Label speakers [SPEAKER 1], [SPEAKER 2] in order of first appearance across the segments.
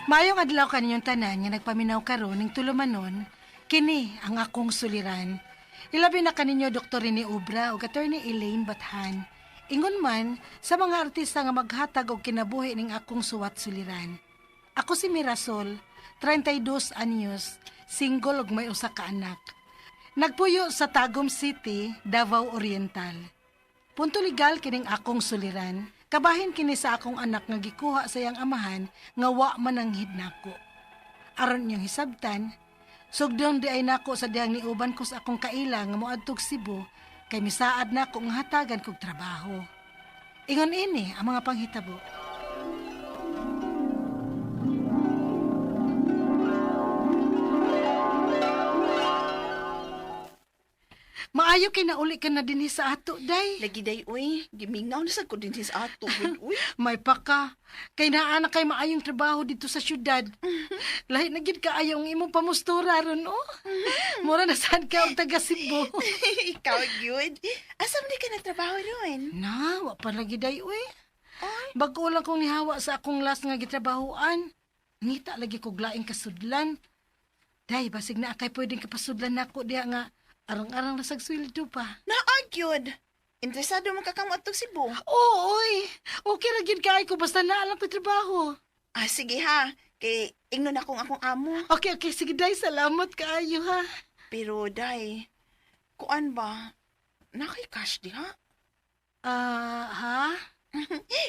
[SPEAKER 1] Mayong adlaw kaninyong tanan nga nagpaminaw karon ning tulumanon, kini ang akong suliran. Ilabi na kaninyo Dr. Rene Obra o Attorney Elaine Bathan. Ingon man sa mga artista nga maghatag og kinabuhi ning akong suwat suliran. Ako si Mirasol, 32 anyos, single ug may usa ka anak. Nagpuyo sa Tagum City, Davao Oriental. Punto legal kining akong suliran. Kabahin kini sa akong anak nga gikuha sa iyang amahan nga wa man ang hidnako. Aron niyong hisabtan, sugdong di ay nako sa diyang niuban ko sa akong kaila nga moadtog Cebu kay misaad nako nga hatagan kog trabaho. Ingon ini ang mga panghitabo. Maayo kay nauli ka na dinhi sa ato, day.
[SPEAKER 2] Lagi day, uy. Gimingaw na sa ko din sa ato, uy.
[SPEAKER 1] May paka. Kay naa na kay maayong trabaho dito sa syudad. Lahi na gid ka ayaw ang imong pamustura ron, oh. Mura na saan ka og taga Cebu.
[SPEAKER 2] Ikaw, yun. Asam di ka nagtrabaho ron?
[SPEAKER 1] Na, wa pa lagi day, uy.
[SPEAKER 2] Ay,
[SPEAKER 1] Bago lang kong nihawa sa akong last nga gitrabahoan. Ngita lagi kog laing kasudlan. Day, basig na akay pwedeng kapasudlan nako diha nga arang-arang nasag sweldo pa.
[SPEAKER 2] naagyod. Interesado mo kakamot to Cebu.
[SPEAKER 1] Oo, oy. Okay ra gid kay ko basta naa lang ko trabaho.
[SPEAKER 2] Ah, sige ha. Kay ingnon akong amo.
[SPEAKER 1] Okay, sige day, salamat kaayo ha.
[SPEAKER 2] Pero, day, kuan ba? Nakay cash di ha?
[SPEAKER 1] Ha?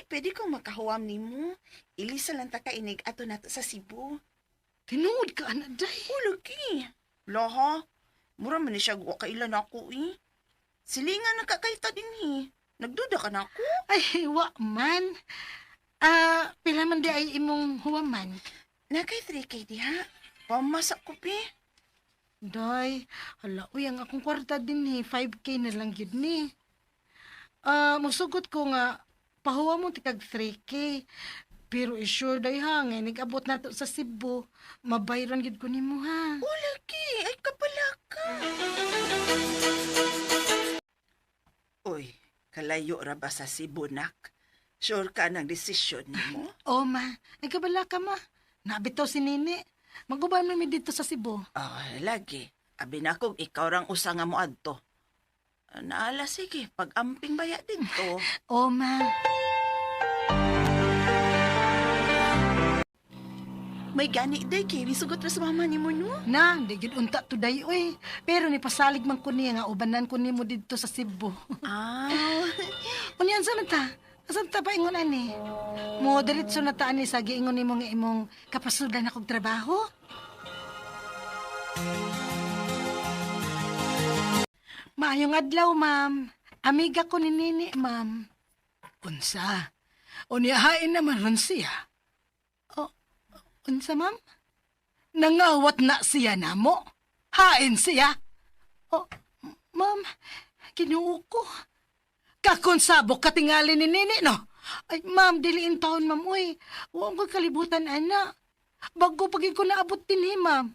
[SPEAKER 2] Pwede kong makahuam ni mo. Ilisa lang ta kainig ato nato sa Cebu.
[SPEAKER 1] Tinuod ka ana day.
[SPEAKER 2] Lagi. Laha. Mura man ni siya wa kailan ako eh. Silingan nakakaita din eh. Nagduda ka na ako.
[SPEAKER 1] Ay, wa man. Pila man di ay imong huwaman.
[SPEAKER 2] Nakay 3K di ha? Pamasak ko pi.
[SPEAKER 1] Day, hala, uy, ang akong kwarta din ni 5K na lang yun ni. Musugot ko nga, pahuwa mo tikag 3K. Pero sure day ha, ngay nag-abot na to sa Cebu. Mabayran gid ko nimo ha.
[SPEAKER 2] O lagi, ay kapala ka. Uy, kalayo ra ba sa Cebu, nak? Sure ka ng desisyon mo?
[SPEAKER 1] O ma, nagkabala ka ma. Nabitaw si Nini. Maguban mo mi dito sa Cebu.
[SPEAKER 2] Lagi. Abi na kong ikaw rang usa nga mo adto. Naala sige, pag-amping baya dito.
[SPEAKER 1] O ma.
[SPEAKER 2] May gani day kay sugot ra sa mama ni mo no?
[SPEAKER 1] Na, di gid unta today oy. Pero ni pasalig man ko niya nga ubanan ko nimo dito sa Cebu.
[SPEAKER 2] Ah,
[SPEAKER 1] Unyan sa ta? Asan ta pa ingon ani? Mo diretso na ta ani sa giingon nimo nga imong kapasudan akong trabaho? Maayong adlaw, ma'am. Amiga ko ni Nini, ma'am. Unsa? Unihain naman ron siya. O, unsa, ma'am? Nangawat na siya na mo. Hain siya. O, ma'am, kinuo ko. Kakonsabok katingali ni Nini, no? Ay, ma'am, diliin taon, ma'am, uy. Huwag ko kalibutan, ana. Bago pagin ko naabot din, ma'am.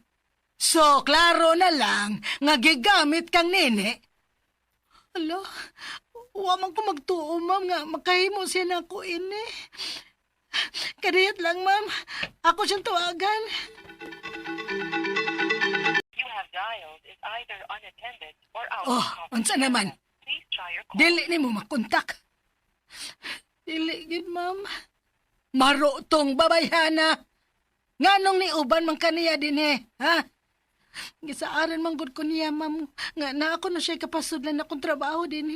[SPEAKER 1] So, klaro na lang, nga gigamit kang Nini. Alo, huwag man ko magtuo, ma'am, nga makahimo siya na ako ini. Kadiyat lang, ma'am. Ako siyang tawagan.
[SPEAKER 3] You have dialed is either unattended or out
[SPEAKER 1] Oh,
[SPEAKER 3] of
[SPEAKER 1] unsa naman?
[SPEAKER 3] Please try your call.
[SPEAKER 1] Dili ni mo makontak. Dili, gid, ma'am. Maro tong babayhana. Nganong ni uban man kaniya din ha? Gisaaran man gud ko niya, ma'am, nga na ako na siya kapasudlan akong trabaho din,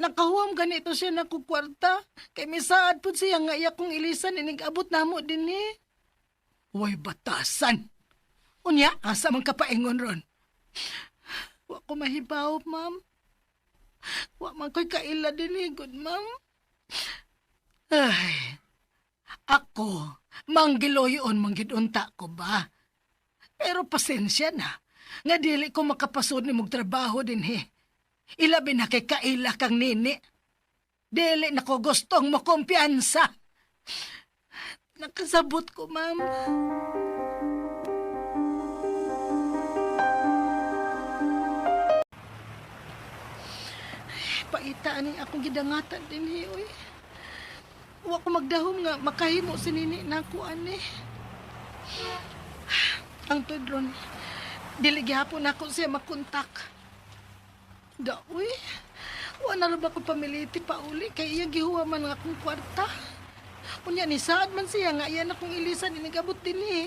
[SPEAKER 1] Nakahuam ganito siya na kwarta, kay misaad po siya nga iya kong ilisan inig-abot na mo din, Uy, batasan! Unya, asa man kapaingon ron? Wa ko mahibaw, ma'am. Wa man ko'y kaila din, good, ma'am. Ay, ako, manggiloyon manggidunta ko ba? Pero pasensya na, nga dili ko makapasod ni mong trabaho din, Ilabi na kay kaila kang Nini. Dili na ko gustong makumpiyansa. Nakasabot ko, ma'am. Paita ani akong gidangatan din, uy. Wa ko magdahom nga makahimo si nini nako ani. Ang tudron, dili gihapon ako siya makontak. Daoy, wa na ra ba ko pamiliti pa uli kay iya gihuwa man nga akong kwarta. Unya ni saad man siya nga iya na kong ilisan inigabot din eh.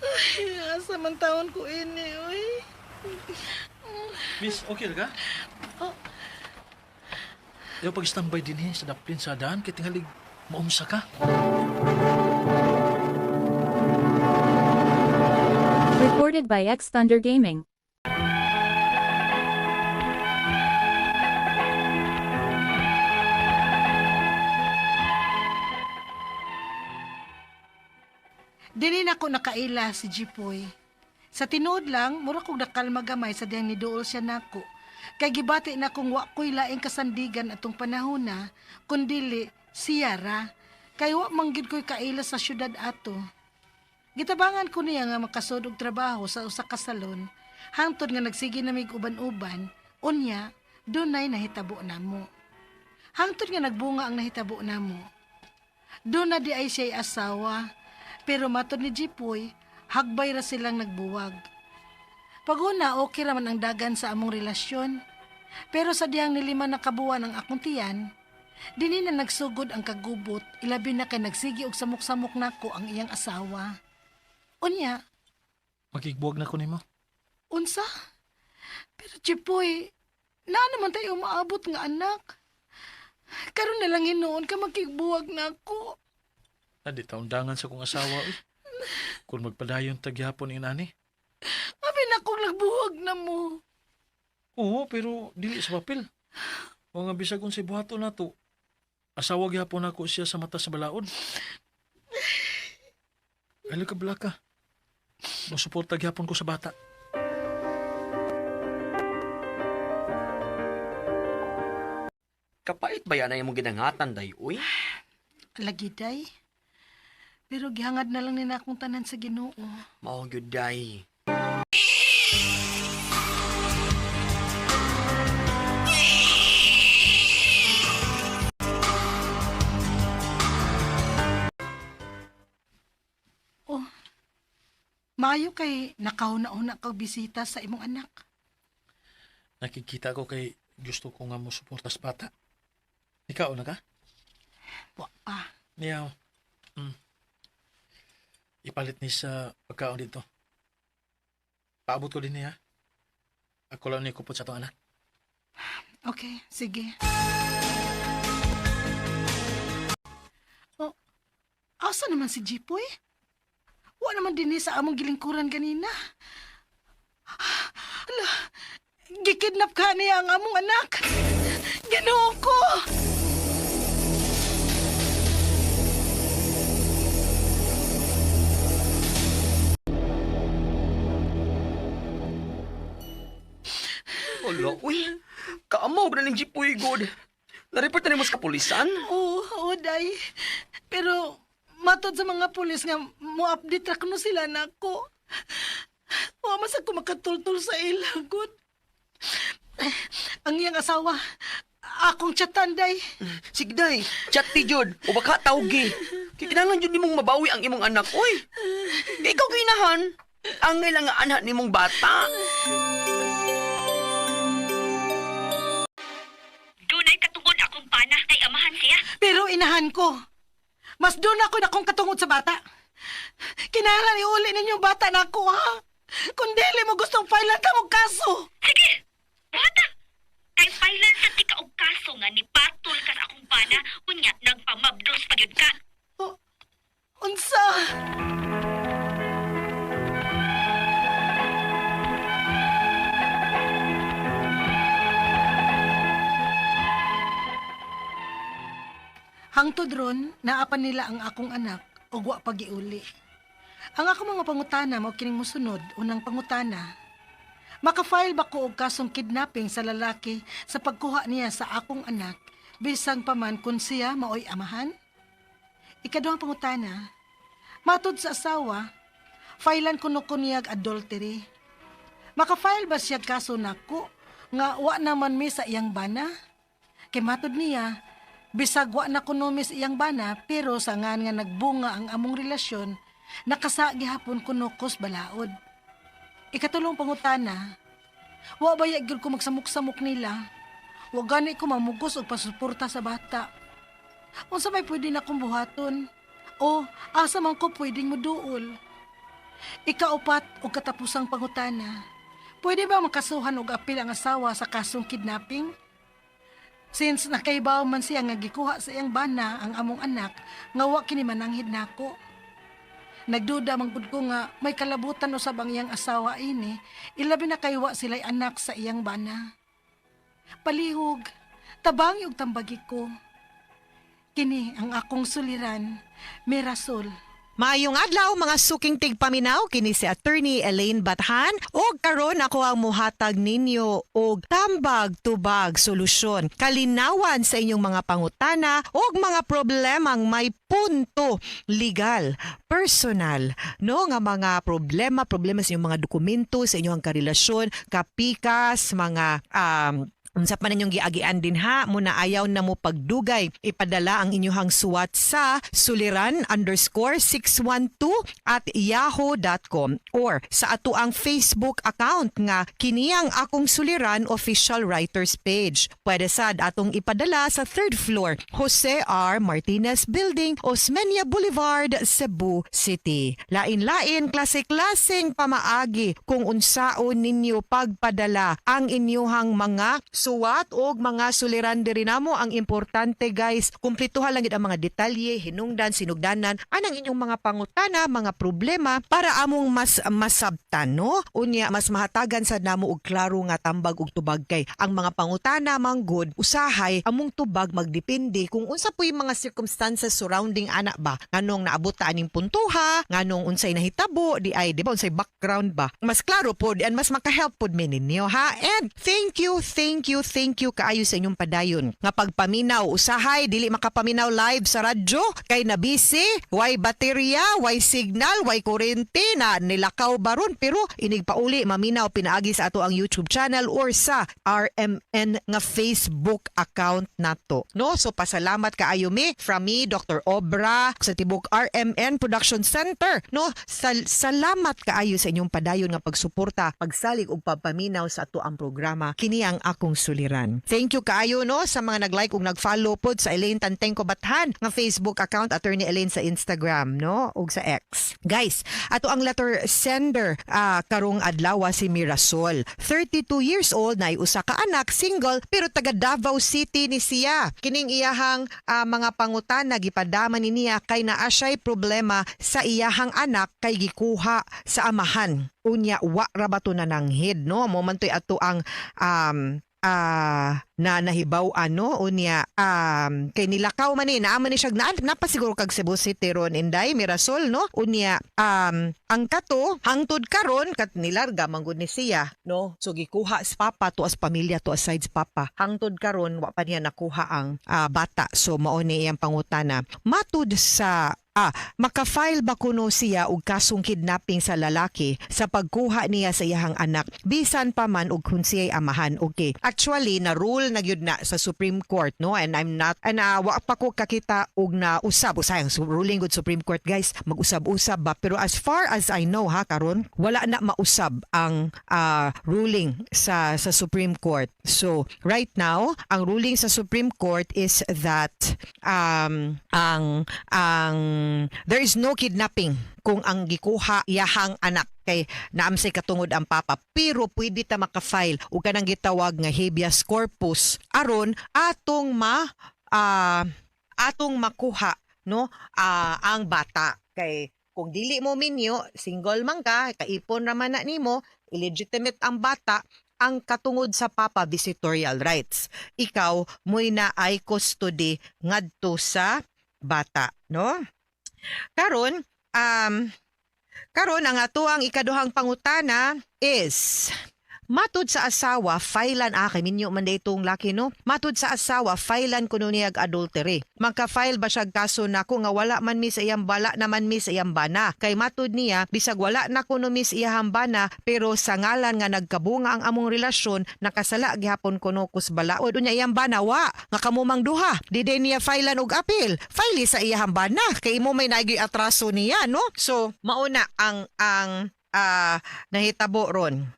[SPEAKER 1] Ay, asa man taon ko ini, oy.
[SPEAKER 4] Miss, okay na ka?
[SPEAKER 1] Oh.
[SPEAKER 4] Ayaw pag-standby din sa daplin sa daan, kaya tingalig maumsa ka.
[SPEAKER 5] Recorded by X Thunder Gaming.
[SPEAKER 1] Dili na ko nakaila si Jipoy. Sa tinuod lang, mura kong dakal magamay sa diyang niduol siya nako. Kay gibati na kong wa ko'y laing kasandigan atong panahon na, kundili siya ra. Kay wa manggid ko'y kaila sa syudad ato. Gitabangan ko niya nga makasud og trabaho sa usa ka salon, hangtod nga nagsige na mig uban-uban, unya, dunay nahitabo namo. Hangtod nga nagbunga ang nahitabo namo. Doon na di ay siya'y asawa, pero matod ni Jipoy, hagbay ra silang nagbuwag. Paguna, okay raman ang dagan sa among relasyon. Pero sa diyang nilima na kabuwan ang akong tiyan, dini na nagsugod ang kagubot, ilabi na kay nagsigi og samok-samok nako ang iyang asawa. Unya,
[SPEAKER 4] Magigbuwag na ko nimo.
[SPEAKER 1] unsa? Pero Jipoy, na naman tayo maabot nga anak. Karon na lang hinoon ka makigbuwag na ako.
[SPEAKER 4] Adi taundangan sa kong asawa. Kung magpadayon tagyapon yung nani.
[SPEAKER 1] Abi na kong nagbuwag na mo.
[SPEAKER 4] Oo, pero dili sa papel. O nga bisag kung si buhato na to, asawa gyapon ako siya sa mata sa balaod. Ano ka blaka? Masuporta gyapon ko sa bata.
[SPEAKER 6] Kapait ba yan ay mong ginangatan, day, uy?
[SPEAKER 1] Lagi day. Pero gihangad na lang nina akong tanan sa Ginoo.
[SPEAKER 6] Mao gyud day.
[SPEAKER 1] Oh, maayo kay nakauna-una kag bisita sa imong anak.
[SPEAKER 4] Nakikita ko kay gusto ko nga mo suporta sa bata. Ikaw na ka?
[SPEAKER 1] Wa pa.
[SPEAKER 4] Niyaw. Ipalit ni sa pagkaon dito. Paabot ko din niya. Ako lang ni kupot sa tong anak.
[SPEAKER 1] Okay, sige. Oh, asa naman si Jipoy? Wa naman din sa among gilingkuran kanina. Ala, gikidnap ka niya ang among anak. Ginoo ko!
[SPEAKER 6] Wala, uy. Kaamaw na ng jipoy, God. Na-report na mo sa kapulisan?
[SPEAKER 1] Oo, day. Pero matod sa mga pulis nga mo-update ra kuno sila nako. Wa masag ko makatultol sa ilagot. Ang iyang asawa, akong chatan, day.
[SPEAKER 6] Sige, day. Chat ti, Jod. O baka tawgi. Kikinangan yun ni mong mabawi ang imong anak, uy. Ikaw ginahan. Ang nga anak ni mong bata.
[SPEAKER 7] Dunay katungod akong pana kay amahan siya.
[SPEAKER 1] Pero inahan ko. Mas doon ako na kong katungod sa bata. Kinahanglan iuli ninyo bata na ako, ha? Kung dili mo gustong filean ka mong kaso.
[SPEAKER 7] Sige! Bata! Kay pailan sa tika og kaso nga ni patol ka sa akong pana, unya nagpamabdos pagyud ka.
[SPEAKER 1] Oh, unsa? Hangtod ron, naapan nila ang akong anak o wa pagiuli. Ang akong mga pangutana mao kining mosunod, unang pangutana. Maka-file ba ko og kasong kidnapping sa lalaki sa pagkuha niya sa akong anak bisang paman kung siya maoy amahan? Ikaduhang pangutana. Matod sa asawa, filean kuno ko niyag adultery. Maka-file ba siya kaso nako nga wa naman mi sa iyang bana? Kay matod niya, Bisag wa na kuno iyang bana, pero sa nga nagbunga ang among relasyon, nakasa gihapon kuno kos balaod. Ikatulong pangutana, wa ba gyud ko magsamok-samok nila? Wa gani ko mamugos og pasuporta sa bata. Unsa may pwede na kong buhaton? O asa man ko pwedeng moduol? Ikaupat og katapusang pangutana, pwede ba makasuhan og apil ang asawa sa kasong kidnapping? Since nakaibaw man siya nga gikuha sa iyang bana ang among anak, nga wa kini mananghid nako. Nagduda man gud ko nga may kalabutan usab ang iyang asawa ini, ilabi na kay wa sila'y anak sa iyang bana. Palihog, tabangi og tambagi ko. Kini ang akong suliran, Mirasol.
[SPEAKER 8] Maayong adlaw mga suking tigpaminaw kini si Attorney Elaine Bathan og karon ako ang muhatag ninyo og tambag-tubag solusyon kalinawan sa inyong mga pangutana og mga problemang may punto legal, personal, no nga mga problema sa inyong mga dokumento sa inyong karelasyon, kapikas, mga unsa pa ninyong giagian din ha, muna ayaw na mo pagdugay. Ipadala ang inyong suwat sa suliran_612@yahoo.com or sa ato ang Facebook account nga Kiniyang Akong Suliran Official Writers Page. Pwede sad atong ipadala sa 3rd floor, Jose R. Martinez Building, Osmeña Boulevard, Cebu City. Lain-lain, klase-klaseng pamaagi kung unsaon ninyo pagpadala ang inyong mga suwat og mga suliran diri namo. Ang importante guys, kumpletuhan lang gid ang mga detalye, hinungdan, sinugdanan anang inyong mga pangutana, mga problema para among mas masabtan, no? Unya mas mahatagan sad namo og klaro nga tambag ug tubag kay ang mga pangutana manggod usahay among tubag magdepende kung unsa puy mga circumstances surrounding ana ba, nganong naabot ta aning puntoha, nganong unsay nahitabo di ay di ba unsay background ba, mas klaro pod and mas makahelp pod mi ninyo ha. And thank you kaayo sa inyong padayon nga pagpaminaw. Usahay dili makapaminaw live sa radyo kay na busy, way baterya, way signal, way kuryente na nilakaw baron, pero inig pauli maminaw pinaagi sa ato ang YouTube channel or sa RMN nga Facebook account nato, no? So pasalamat kaayo mi from me Dr. Obra sa tibok RMN Production Center, no? Salamat kaayo sa inyong padayon nga pagsuporta, pagsalig ug pagpaminaw sa ato ang programa Kini ang Akong Suliran. Thank you kaayo, no, sa mga nag-like ug nag-follow pod sa Elaine Tantengco Bathan nga Facebook account, Attorney Elaine sa Instagram, no, ug sa X. Guys, ato ang letter sender karong adlaw si Mirasol. 32 years old, na usa ka anak, single, pero taga Davao City ni siya. Kining iyahang mga pangutana gipadaman ni niya kay naa siya'y problema sa iyahang anak kay gikuha sa amahan. Unya wa ra ba to nananghid, no? Momentoy ato ang na nahibaw ano unya kay nilakaw man ni naaman ni siya napasiguro kag Cebu City ron inday Mirasol, no? Unya ang kato hangtod karon kat nilarga manggod ni siya, no? So gikuha sa papa to as pamilya to as sides papa. Hangtod karon wa pa niya nakuha ang bata. So mao ni iyang pangutana. Matud sa makafile ba kuno siya og kasong kidnapping sa lalaki sa pagkuha niya sa iyahang anak bisan pa man og kun siya'y amahan? Okay, actually na rule na gyud na sa Supreme Court, no, and I'm not wa pa ko kakita og na usab sayang ruling good Supreme Court guys, mag-usab-usab ba, pero as far as I know ha karon wala na mausab ang ruling sa Supreme Court. So right now ang ruling sa Supreme Court is that there is no kidnapping kung ang gikuha iyahang anak kay naamsay katungod ang papa, pero pwede ta makafile o kanang gitawag nga habeas corpus aron atong makuha, no, ang bata. Kay kung dili mo minyo, single man ka, kaipon raman na nimo, illegitimate ang bata, ang katungod sa papa visitorial rights, ikaw mo'y na ay custody ngadto sa bata, no? Karon ang ato ang ikaduhang pangutana is Matud sa asawa, filean kay minyo man itong laki no. Matud sa asawa, filean kuno niya adultery. Magka-file ba siya kaso nako nga wala man mi sa iyang bala naman mi sa iyang bana. Kay matud niya bisag wala na kuno mi sa iyang bana pero sa ngalan nga nagkabunga ang among relasyon nakasala gihapon kuno kus balaod unya iyang bana wa nga kamumang duha. Di niya filean og apil. File sa iyang bana kay imo may nagi atraso niya no. So mauna ang nahitabo ron.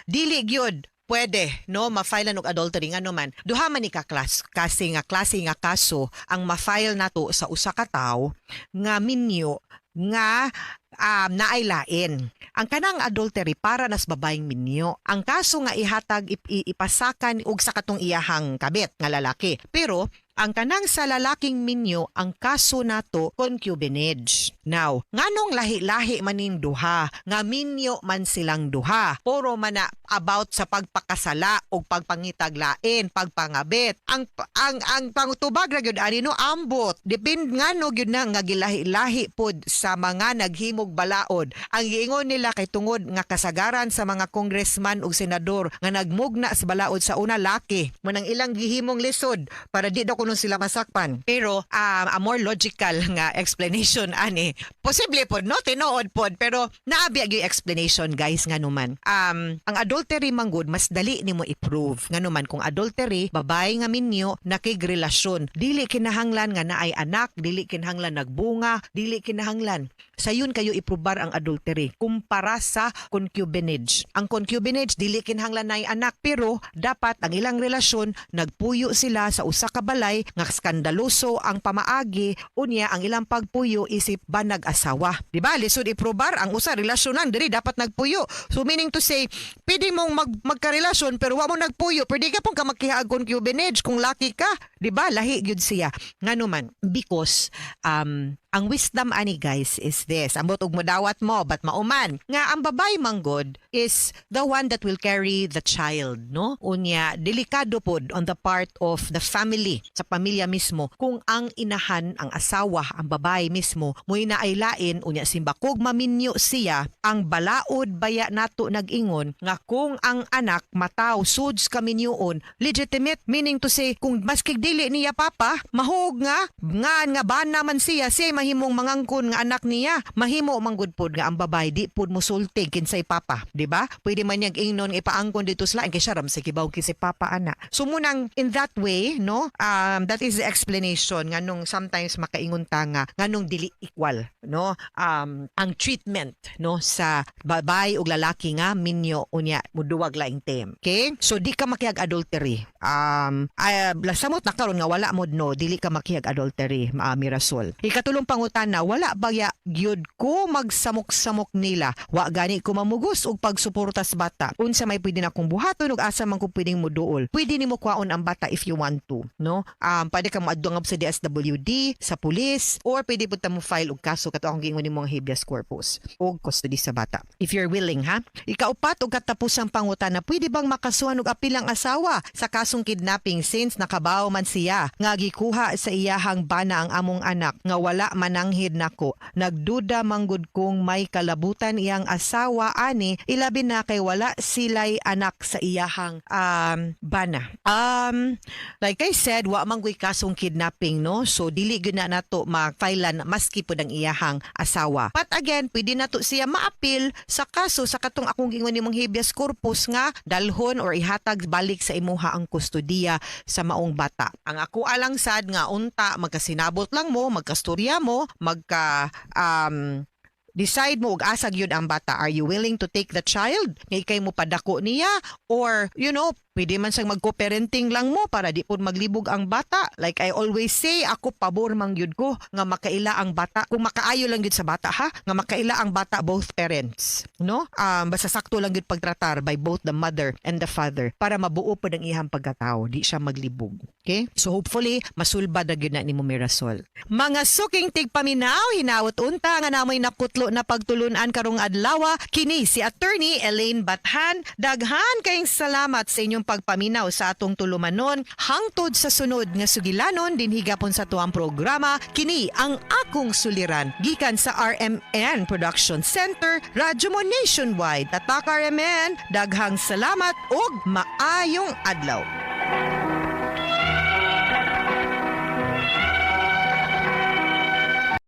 [SPEAKER 8] Dili gyud pwede no ma-file og adultery nga naman. Duha man ni ka klase nga kaso ang ma-file nato sa usa ka tawo nga minyo nga naay lain. Ang kanang adultery para nas babaeng minyo. Ang kaso nga ihatag ipasakan og sa katong iyahang kabit nga lalaki. Pero ang kanang sa lalaking minyo, ang kaso nato concubinage. Now, nganong lahi-lahi maning duha, nga minyo man silang duha. Puro man na about sa pagpakasala o pagpangitaglain, pagpangabit. Ang pangtubag ra gyud ani no ambot. Depend ngano gyud na nga gilahi-lahi pod sa mga naghimog balaod. Ang giingon nila kay tungod nga kasagaran sa mga congressman ug senador nga nagmugna sa balaod sa una laki. Manang ilang gihimong lisod para di daw kuno sila masakpan. Pero a more logical nga explanation ani. Posible pod no tinuod pod pero naabi gyud explanation guys nga numan. Ang adultery manggod mas dali nimo i-prove. Nga numan kung adultery babae nga minyo nakigrelasyon. Dili kinahanglan nga naay anak, dili kinahanglan nagbunga, dili kinahanglan. Sayon kayo iprobar ang adultery kumpara sa concubinage. Ang concubinage dili kinahanglan naay anak pero dapat ang ilang relasyon nagpuyo sila sa usa ka balay nga skandaloso ang pamaagi unya ang ilang pagpuyo isip banag asawa. Di ba? Lisod iprobar ang usa relasyonan diri dapat nagpuyo. So meaning to say, pwede mong magkarelasyon pero wa mo nagpuyo, pwede ka pong kamakihaag concubinage kung laki ka. Di ba? Lahi gyud siya. Nganuman because ang wisdom ani guys is this. Ambot og modawat mo but mauman nga ang babay manggod is the one that will carry the child, no? Unya delikado pod on the part of the family, sa pamilya mismo kung ang inahan, ang asawa, ang babay mismo mo'y naaylain unya simbakog maminyo siya, ang balaod baya nato nag-ingon nga kung ang anak mataw suds kaminyoon legitimate, meaning to say kung maskig dili niya papa mahog nga bana man siya mahimong mangangkon nga anak niya, mahimo manggod pod nga ang babay di pod musultig kinsay papa, di ba? Pwede man niyang ingnon ipaangkon dito sa lain kay siya ram sa kibaw kinsay papa ana. So munang in that way, no? That is the explanation nganong sometimes makaingon ta nga nganong dili equal, no? Ang treatment, no, sa babay ug lalaki nga minyo unya muduwag laing tem. Okay? So di ka makiyag adultery. Samot na karon nga wala mod no, dili ka makiyag adultery, Mirasol. Ikatulong pangutana, wala bagya gyud ko magsamok-samok nila. Wa gani ko mamugos og pagsuporta sa bata. Unsa may pwede na kong buhaton ug asa man ko pwedeng muduol. Pwede nimo kwaon ang bata if you want to, no? Pwede ka moadtong sa DSWD, sa pulis, or pwede pud ta mo file og kaso kato akong giingon nimo habeas corpus og custody sa bata. If you're willing, ha? Ikaupat og katapusang pangutana, pwede bang makasuhan og apil ang asawa sa kasong kidnapping since nakabaw man siya nga gikuha sa iyahang bana ang among anak nga wala mananghid nako. Nagduda manggod kong may kalabutan iyang asawa ani ilabi na kay wala silay anak sa iyahang bana. Like I said, wa man gyud kasong kidnapping, no? So dili gyud na nato ma-filean maski pud ang iyahang asawa. But again, pwede nato siya maapil sa kaso sa katong akong gingon nimong habeas corpus nga dalhon or ihatag balik sa imuha ang kustodiya sa maong bata. Ang ako alang sad nga unta magkasinabot lang mo, magkastorya mo, decide mo og asa gyud ang bata. Are you willing to take the child? Ngay kay mo padako niya or pwede man siyang mag-co-parenting lang mo para di pod maglibog ang bata. Like I always say, ako pabor man gyud ko nga makaila ang bata. Kung makaayo lang gyud sa bata ha, nga makaila ang bata both parents, no? Basta sakto lang gyud pagtratar by both the mother and the father para mabuo pod ang iyang pagkatao, di siya maglibog. Okay? So hopefully masulbad na gyud na nimo Mirasol. Mga suking tigpaminaw, hinawot unta nga namoy nakutlo nato na pagtulunan karong adlaw kini si Attorney Elaine Bathan. Daghan kayong salamat sa inyong pagpaminaw sa atong tulumanon hangtod sa sunod nga sugilanon din higapon sa tuang programa kini ang akong suliran gikan sa RMN Production Center, Radyo Mo Nationwide. Tatak RMN, daghang salamat ug maayong adlaw.